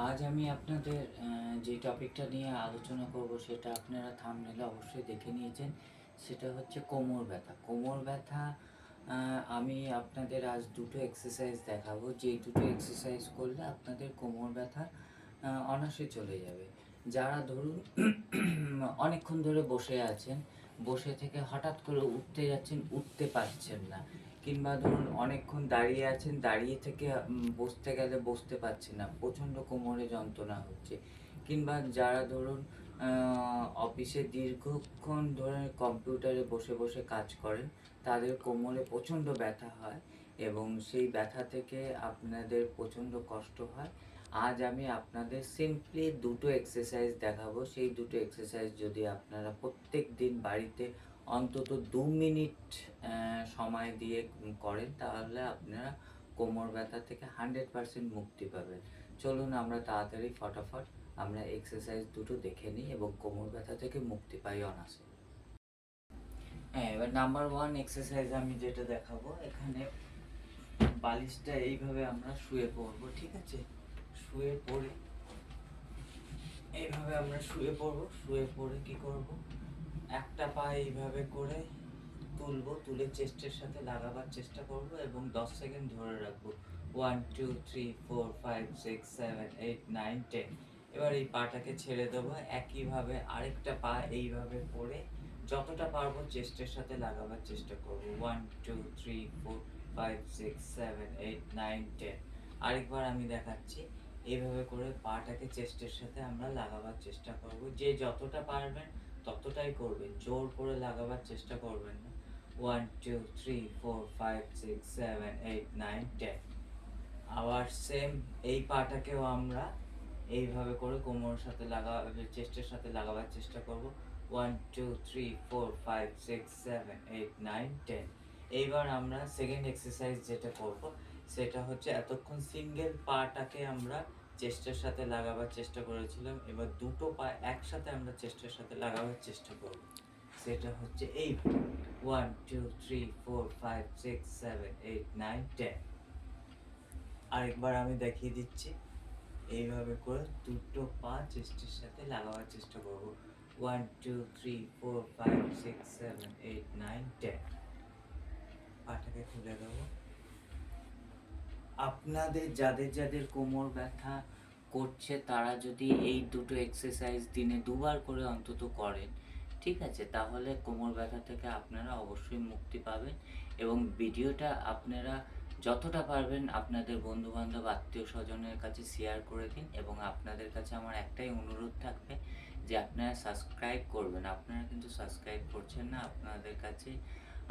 আজ আমি আপনাদের যে টপিকটা নিয়ে আলোচনা করব সেটা আপনারা থাম্বনেলে অবশ্যই দেখে নিয়েছেন। সেটা হচ্ছে কোমর ব্যথা। কোমর ব্যথা আমি আপনাদের আজ দুটো এক্সারসাইজ দেখাবো, যেই দুটো এক্সারসাইজ করলে আপনাদের কোমর ব্যথা অনায়াসে চলে যাবে। যারা ধরুন অনেকক্ষণ ধরে বসে আছেন, বসে থেকে হঠাৎ করে উঠতে যাচ্ছেন, উঠতে পারছেন না, কিংবা ধরুন অনেকক্ষণ দাঁড়িয়ে আছেন, দাঁড়িয়ে থেকে বসতে গেলে বসতে পারছেন না, প্রচণ্ড কোমরে যন্ত্রণা হচ্ছে, কিংবা যারা ধরুন অফিসে দীর্ঘক্ষণ ধরে কম্পিউটারে বসে বসে কাজ করেন, তাদের কোমরে প্রচণ্ড ব্যথা হয় এবং সেই ব্যথা থেকে আপনাদের প্রচণ্ড কষ্ট হয়। আজ আমি আপনাদের সিম্পলি দুটো এক্সারসাইজ দেখাবো। সেই দুটো এক্সারসাইজ যদি আপনারা প্রত্যেক দিন বাড়িতে অন্তত 2 মিনিট সময় দিয়ে করেন, তাহলে আপনারা কোমর ব্যথা থেকে 100% মুক্তি পাবেন। চলুন আমরা তাড়াতাড়ি ফটাফট আমরা এক্সারসাইজ দুটো দেখে নিই এবং কোমর ব্যথা থেকে মুক্তি পাই অনায়াসে। হ্যাঁ, এবার নাম্বার 1 এক্সারসাইজ আমি যেটা দেখাবো, এখানে বালিশটা এইভাবে আমরা শুয়ে পড়বো, ঠিক আছে? শুয়ে পড়ে এইভাবে আমরা শুয়ে পড়বো। শুয়ে পড়ে কি করব, একটা পা এইভাবে করে তুলবো, তুলে চেস্টের সাথে লাগাবার চেষ্টা করব এবং 10 সেকেন্ড ধরে রাখবো। 1 2 3 4 5 6 7 8 9 10। এবার এই পাটাকে ছেড়ে দেবো। একইভাবে আরেকটা পা এইভাবে করে যতটা পারবো চেস্টের সাথে লাগাবার চেষ্টা করব। 1 2 3 4 5 6 7 8 9 10। আরেকবার আমি দেখাচ্ছি। এইভাবে করে পাটাকে চেস্টের সাথে আমরা লাগাবার চেষ্টা করব। যে যতটা পারবেন ততটাই করবেন, জোর করে লাগাবার চেষ্টা করবেন না। 1 2 3 4 5 6 7 8 9 10। আবার সেম এই পাটাকেও আমরা এইভাবে করে কোমরের সাথে চেস্টের সাথে লাগাবার চেষ্টা করব। 1 2 3 4 5 6 7 8 9 10। এইবার আমরা সেকেন্ড এক্সারসাইজ যেটা করব সেটা হচ্ছে, এতক্ষণ সিঙ্গেল পাটাকে আমরা চেস্টের সাথে লাগাবার চেষ্টা করেছিলাম, এবার দুটো পা একসাথে আমরা চেস্টের সাথে লাগাবার চেষ্টা করব। সেটা হচ্ছে এই 1 2 3 4 5 6 7 8 9 10। আরেকবার আমি দেখিয়ে দিচ্ছি। এইভাবে করে দুটো পা চেস্টের সাথে লাগাবার চেষ্টা করব। 1 2 3 4 5 6 7 8 9 10। পাটাকে খুলে দেবো। আপনাদের যাদের যাদের কোমর ব্যথা করছে, তারা যদি এই দুটো এক্সারসাইজ দিনে 2বার করে অন্তত করেন, ঠিক আছে, তাহলে কোমর ব্যথা থেকে আপনারা অবশ্যই মুক্তি পাবেন। এবং ভিডিওটা আপনারা যতটা পারবেন আপনাদের বন্ধুবান্ধব আত্মীয় স্বজনের কাছে শেয়ার করে দিন। এবং আপনাদের কাছে আমার একটাই অনুরোধ থাকবে যে আপনারা সাবস্ক্রাইব করবেন। আপনারা কিন্তু সাবস্ক্রাইব করছেন না। আপনাদের কাছে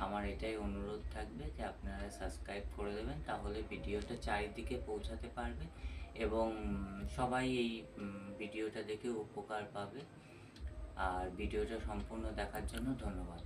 আমার এটাই অনুরোধ থাকবে যে আপনারা সাবস্ক্রাইব করে দেবেন, তাহলে ভিডিওটা চারিদিকে পৌঁছাতে পারবে এবং সবাই এই ভিডিওটা দেখে উপকার পাবে। আর ভিডিওটা সম্পূর্ণ দেখার জন্য ধন্যবাদ।